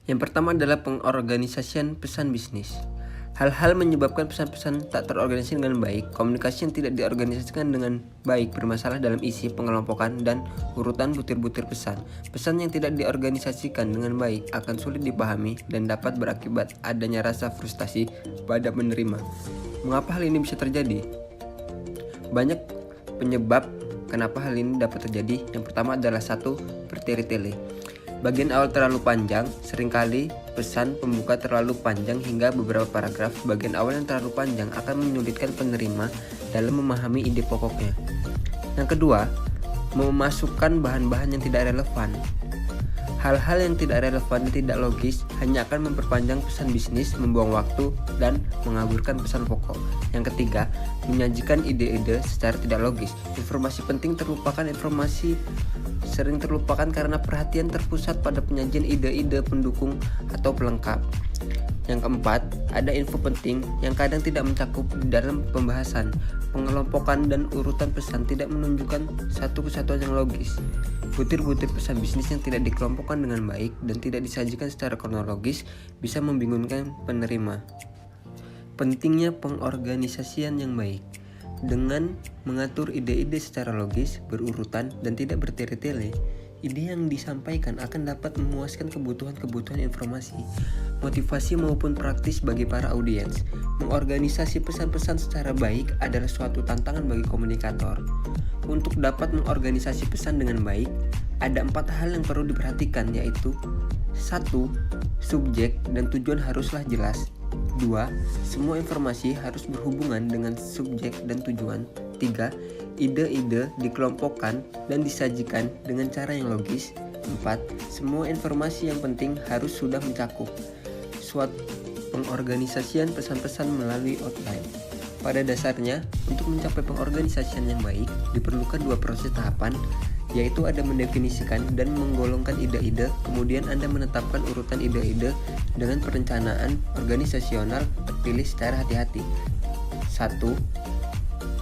Yang pertama adalah pengorganisasian pesan bisnis. Hal-hal menyebabkan pesan-pesan tak terorganisasi dengan baik, komunikasi yang tidak diorganisasikan dengan baik bermasalah dalam isi, pengelompokan, dan urutan butir-butir pesan. Pesan yang tidak diorganisasikan dengan baik akan sulit dipahami dan dapat berakibat adanya rasa frustasi pada penerima. Mengapa hal ini bisa terjadi? Banyak penyebab kenapa hal ini dapat terjadi. Yang pertama adalah 1. Bertele-tele. Bagian awal terlalu panjang, seringkali pesan pembuka terlalu panjang hingga beberapa paragraf. Bagian awal yang terlalu panjang akan menyulitkan penerima dalam memahami ide pokoknya. Yang kedua, memasukkan bahan-bahan yang tidak relevan. Hal-hal yang tidak relevan dan tidak logis hanya akan memperpanjang pesan bisnis, membuang waktu, dan mengaburkan pesan pokok. Yang ketiga, menyajikan ide-ide secara tidak logis. Informasi penting sering terlupakan karena perhatian terpusat pada penyajian ide-ide pendukung atau pelengkap. Yang keempat, ada info penting yang kadang tidak mencakup di dalam pembahasan. Pengelompokan dan urutan pesan tidak menunjukkan satu kesatuan yang logis. Butir-butir pesan bisnis yang tidak dikelompokkan dengan baik dan tidak disajikan secara kronologis bisa membingungkan penerima. Pentingnya pengorganisasian yang baik. Dengan mengatur ide-ide secara logis, berurutan, dan tidak bertele-tele, ide yang disampaikan akan dapat memuaskan kebutuhan informasi, motivasi maupun praktis bagi para audiens. Mengorganisasi pesan-pesan secara baik adalah suatu tantangan bagi komunikator. Untuk dapat mengorganisasi pesan dengan baik, ada 4 hal yang perlu diperhatikan, yaitu 1. Subjek dan tujuan haruslah jelas. 2. Semua informasi harus berhubungan dengan subjek dan tujuan. 3. Ide-ide dikelompokkan dan disajikan dengan cara yang logis. 4. Semua informasi yang penting harus sudah mencakup. Suatu pengorganisasian pesan-pesan melalui outline. Pada dasarnya, untuk mencapai pengorganisasian yang baik, diperlukan 2 proses tahapan, yaitu Anda mendefinisikan dan menggolongkan ide-ide, kemudian Anda menetapkan urutan ide-ide dengan perencanaan organisasional terpilih secara hati-hati. 1.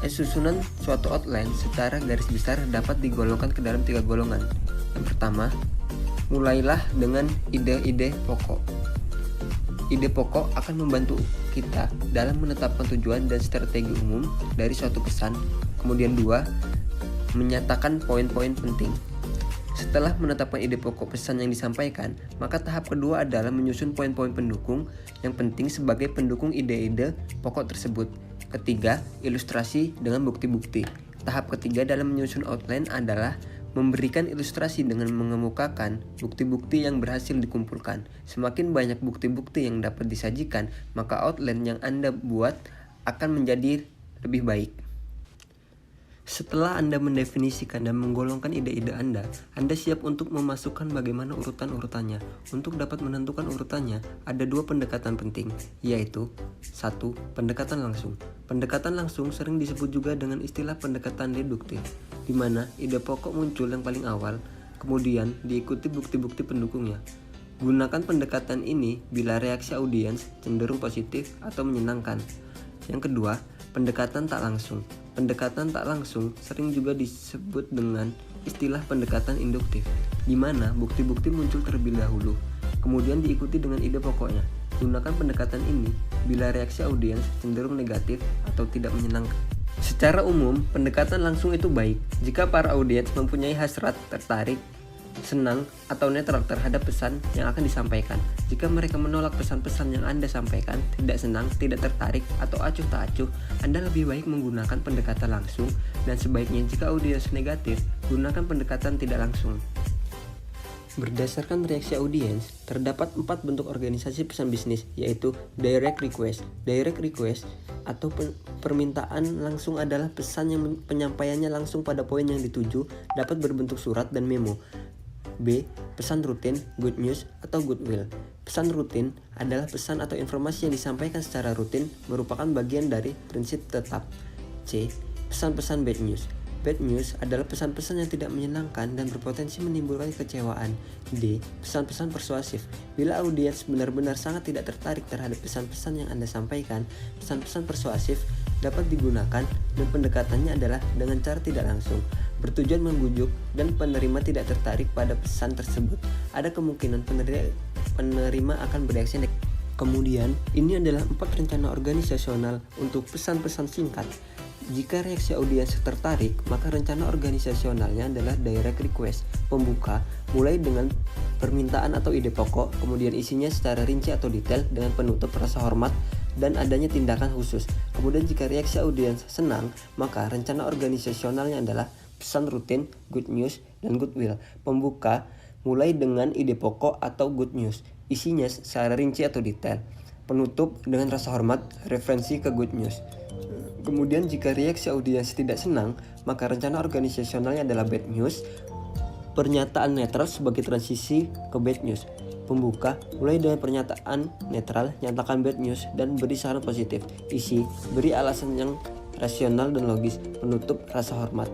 Susunan suatu outline secara garis besar dapat digolongkan ke dalam 3 golongan. Yang pertama, mulailah dengan ide-ide pokok. Ide pokok akan membantu kita dalam menetapkan tujuan dan strategi umum dari suatu pesan. Kemudian 2, menyatakan poin-poin penting. Setelah menetapkan ide pokok pesan yang disampaikan, maka tahap kedua adalah menyusun poin-poin pendukung yang penting sebagai pendukung ide-ide pokok tersebut. Ketiga, ilustrasi dengan bukti-bukti. Tahap ketiga dalam menyusun outline adalah memberikan ilustrasi dengan mengemukakan bukti-bukti yang berhasil dikumpulkan. Semakin banyak bukti-bukti yang dapat disajikan, maka outline yang Anda buat akan menjadi lebih baik. Setelah Anda mendefinisikan dan menggolongkan ide-ide Anda siap untuk memasukkan bagaimana urutan-urutannya. Untuk dapat menentukan urutannya, ada 2 pendekatan penting, yaitu 1. Pendekatan langsung. Pendekatan langsung sering disebut juga dengan istilah pendekatan deduktif, di mana ide pokok muncul yang paling awal, kemudian diikuti bukti-bukti pendukungnya. Gunakan pendekatan ini bila reaksi audiens cenderung positif atau menyenangkan. Yang kedua, pendekatan tak langsung. Pendekatan tak langsung sering juga disebut dengan istilah pendekatan induktif, di mana bukti-bukti muncul terlebih dahulu, kemudian diikuti dengan ide pokoknya. Gunakan pendekatan ini bila reaksi audiens cenderung negatif atau tidak menyenangkan. Secara umum, pendekatan langsung itu baik jika para audiens mempunyai hasrat, tertarik, senang, atau netral terhadap pesan yang akan disampaikan. Jika mereka menolak pesan-pesan yang Anda sampaikan, tidak senang, tidak tertarik, atau acuh tak acuh, Anda lebih baik menggunakan pendekatan langsung, dan sebaiknya jika audiens negatif, gunakan pendekatan tidak langsung. Berdasarkan reaksi audiens, terdapat 4 bentuk organisasi pesan bisnis, yaitu direct request. Direct request atau permintaan langsung adalah pesan yang penyampaiannya langsung pada poin yang dituju, dapat berbentuk surat dan memo. B. Pesan rutin, good news, atau goodwill. Pesan rutin adalah pesan atau informasi yang disampaikan secara rutin, merupakan bagian dari prinsip tetap. C. Pesan-pesan bad news. Bad news adalah pesan-pesan yang tidak menyenangkan dan berpotensi menimbulkan kekecewaan. D. Pesan-pesan persuasif. Bila audiens benar-benar sangat tidak tertarik terhadap pesan-pesan yang Anda sampaikan, pesan-pesan persuasif dapat digunakan dan pendekatannya adalah dengan cara tidak langsung, bertujuan membujuk dan penerima tidak tertarik pada pesan tersebut. Ada kemungkinan penerima akan bereaksi negatif. Kemudian, ini adalah 4 rencana organisasional untuk pesan-pesan singkat. Jika reaksi audiens tertarik, maka rencana organisasionalnya adalah direct request, pembuka, mulai dengan permintaan atau ide pokok, kemudian isinya secara rinci atau detail dengan penutup rasa hormat dan adanya tindakan khusus. Kemudian jika reaksi audiens senang, maka rencana organisasionalnya adalah pesan rutin, good news, dan goodwill. Pembuka mulai dengan ide pokok atau good news, isinya secara rinci atau detail. Penutup dengan rasa hormat, referensi ke good news. Kemudian jika reaksi audiens tidak senang, maka rencana organisasionalnya adalah bad news. Pernyataan netral sebagai transisi ke bad news. Pembuka mulai dengan pernyataan netral, nyatakan bad news dan beri saran positif. Isi, beri alasan yang rasional dan logis. Penutup, rasa hormat.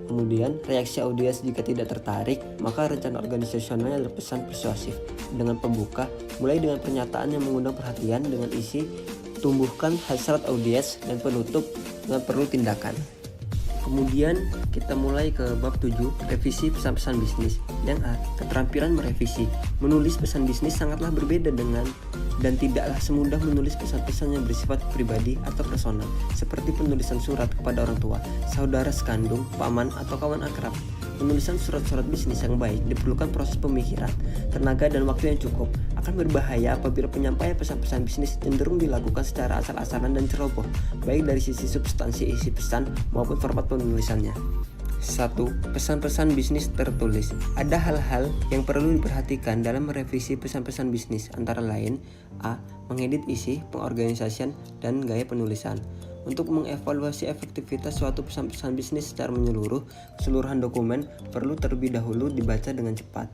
Kemudian reaksi audiens jika tidak tertarik, maka rencana organisasionalnya adalah pesan persuasif. Dengan pembuka, mulai dengan pernyataan yang mengundang perhatian dengan isi tumbuhkan hasrat audiens, dan penutup dengan perlu tindakan. Kemudian kita mulai ke bab 7, revisi pesan-pesan bisnis. Yang A, keterampilan merevisi. Menulis pesan bisnis sangatlah berbeda dengan dan tidaklah semudah menulis pesan-pesan yang bersifat pribadi atau personal, seperti penulisan surat kepada orang tua, saudara sekandung, paman, atau kawan akrab. Penulisan surat-surat bisnis yang baik diperlukan proses pemikiran, tenaga, dan waktu yang cukup. Akan berbahaya apabila penyampaian pesan-pesan bisnis cenderung dilakukan secara asal-asalan dan ceroboh, baik dari sisi substansi isi pesan maupun format penulisannya. 1. Pesan-pesan bisnis tertulis. Ada hal-hal yang perlu diperhatikan dalam merevisi pesan-pesan bisnis, antara lain A. Mengedit isi, pengorganisasian, dan gaya penulisan. Untuk mengevaluasi efektivitas suatu pesan-pesan bisnis secara menyeluruh, keseluruhan dokumen perlu terlebih dahulu dibaca dengan cepat.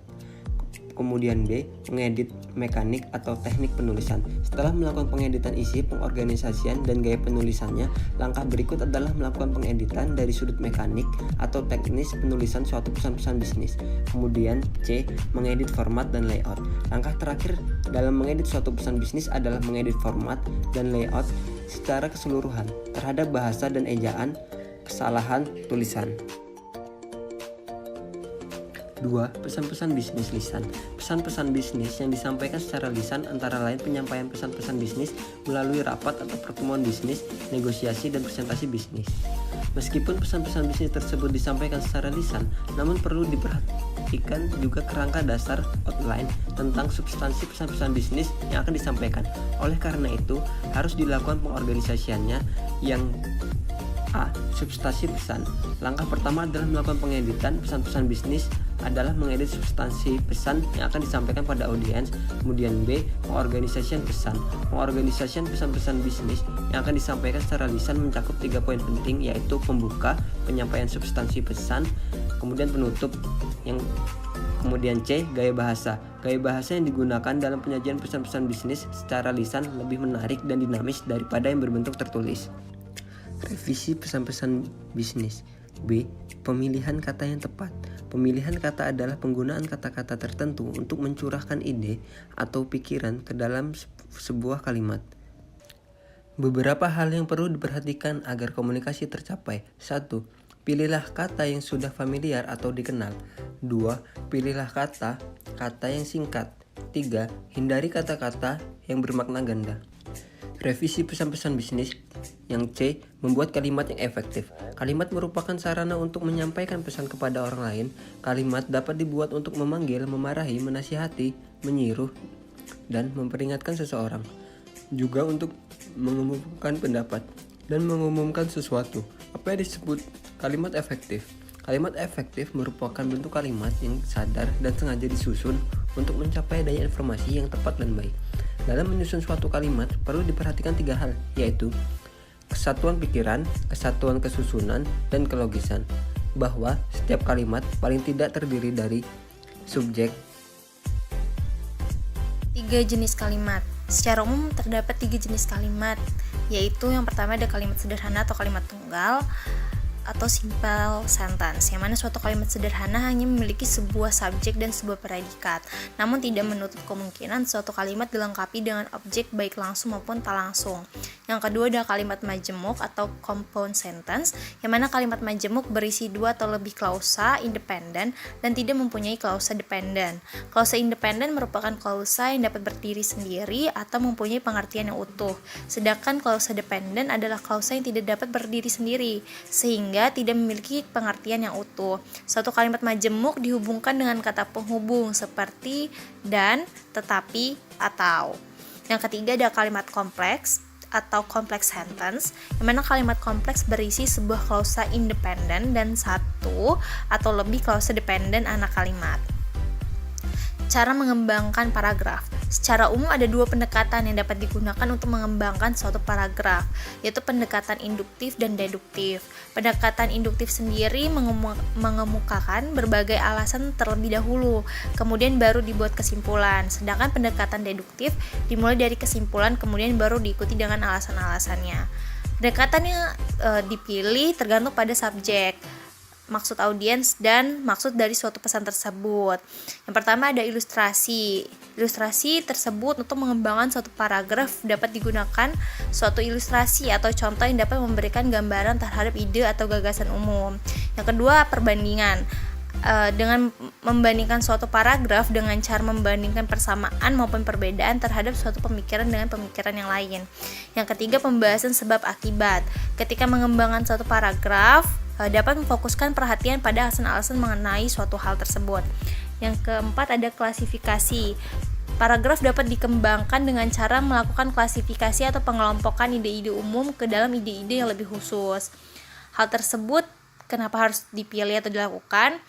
Kemudian B. Mengedit mekanik atau teknik penulisan. Setelah melakukan pengeditan isi, pengorganisasian, dan gaya penulisannya, langkah berikut adalah melakukan pengeditan dari sudut mekanik atau teknis penulisan suatu pesan-pesan bisnis. Kemudian C. Mengedit format dan layout. Langkah terakhir dalam mengedit suatu pesan bisnis adalah mengedit format dan layout secara keseluruhan terhadap bahasa dan ejaan, kesalahan tulisan. 2. Pesan-pesan bisnis lisan. Pesan-pesan bisnis yang disampaikan secara lisan antara lain penyampaian pesan-pesan bisnis melalui rapat atau pertemuan bisnis, negosiasi, dan presentasi bisnis. Meskipun pesan-pesan bisnis tersebut disampaikan secara lisan, namun perlu diperhatikan juga kerangka dasar outline tentang substansi pesan-pesan bisnis yang akan disampaikan. Oleh karena itu, harus dilakukan pengorganisasiannya yang A. Substansi pesan. Langkah pertama adalah melakukan pengeditan pesan-pesan bisnis adalah mengedit substansi pesan yang akan disampaikan pada audiens. Kemudian B. Pengorganisasian pesan. Pengorganisasian pesan-pesan bisnis yang akan disampaikan secara lisan mencakup 3 poin penting, yaitu pembuka, penyampaian substansi pesan, kemudian penutup. Kemudian C. Gaya bahasa. Gaya bahasa yang digunakan dalam penyajian pesan-pesan bisnis secara lisan lebih menarik dan dinamis daripada yang berbentuk tertulis. Revisi pesan-pesan bisnis. B. Pemilihan kata yang tepat. Pemilihan kata adalah penggunaan kata-kata tertentu untuk mencurahkan ide atau pikiran ke dalam sebuah kalimat. Beberapa hal yang perlu diperhatikan agar komunikasi tercapai. 1. Pilihlah kata yang sudah familiar atau dikenal. 2. Pilihlah kata yang singkat. 3. Hindari kata-kata yang bermakna ganda. Revisi pesan-pesan bisnis. Yang C. Membuat kalimat yang efektif. Kalimat merupakan sarana untuk menyampaikan pesan kepada orang lain. Kalimat dapat dibuat untuk memanggil, memarahi, menasihati, menyuruh, dan memperingatkan seseorang. Juga untuk mengumumkan pendapat dan mengumumkan sesuatu. Apa yang disebut kalimat efektif? Kalimat efektif merupakan bentuk kalimat yang sadar dan sengaja disusun untuk mencapai daya informasi yang tepat dan baik. Dalam menyusun suatu kalimat, perlu diperhatikan 3 hal, yaitu kesatuan pikiran, kesatuan kesusunan, dan kelogisan. Bahwa setiap kalimat paling tidak terdiri dari subjek. 3 jenis kalimat. Secara umum terdapat 3 jenis kalimat, yaitu yang pertama ada kalimat sederhana atau kalimat tunggal, atau simple sentence, yang mana suatu kalimat sederhana hanya memiliki sebuah subjek dan sebuah predikat, namun tidak menutup kemungkinan suatu kalimat dilengkapi dengan objek baik langsung maupun tak langsung. Yang kedua ada kalimat majemuk atau compound sentence, yang mana kalimat majemuk berisi dua atau lebih klausa independen dan tidak mempunyai klausa dependen. Klausa independen merupakan klausa yang dapat berdiri sendiri atau mempunyai pengertian yang utuh, sedangkan klausa dependen adalah klausa yang tidak dapat berdiri sendiri, sehingga tidak memiliki pengertian yang utuh. Suatu kalimat majemuk dihubungkan dengan kata penghubung seperti dan, tetapi, atau. Yang ketiga ada kalimat kompleks atau complex sentence, yang mana kalimat kompleks berisi sebuah klausa independen dan satu atau lebih klausa dependen anak kalimat. Cara mengembangkan paragraf. Secara umum ada dua pendekatan yang dapat digunakan untuk mengembangkan suatu paragraf, yaitu pendekatan induktif dan deduktif. Pendekatan induktif sendiri mengemukakan berbagai alasan terlebih dahulu, kemudian baru dibuat kesimpulan. Sedangkan pendekatan deduktif dimulai dari kesimpulan, kemudian baru diikuti dengan alasan-alasannya. Pendekatan yang dipilih tergantung pada subjek, maksud audiens, dan maksud dari suatu pesan tersebut. Yang pertama ada ilustrasi. Ilustrasi tersebut untuk mengembangkan suatu paragraf dapat digunakan suatu ilustrasi atau contoh yang dapat memberikan gambaran terhadap ide atau gagasan umum. Yang kedua perbandingan. Dengan membandingkan suatu paragraf dengan cara membandingkan persamaan maupun perbedaan terhadap suatu pemikiran dengan pemikiran yang lain. Yang ketiga pembahasan sebab akibat. Ketika mengembangkan suatu paragraf dapat memfokuskan perhatian pada alasan-alasan mengenai suatu hal tersebut. Yang keempat ada klasifikasi. Paragraf dapat dikembangkan dengan cara melakukan klasifikasi atau pengelompokan ide-ide umum ke dalam ide-ide yang lebih khusus. Hal tersebut kenapa harus dipilih atau dilakukan?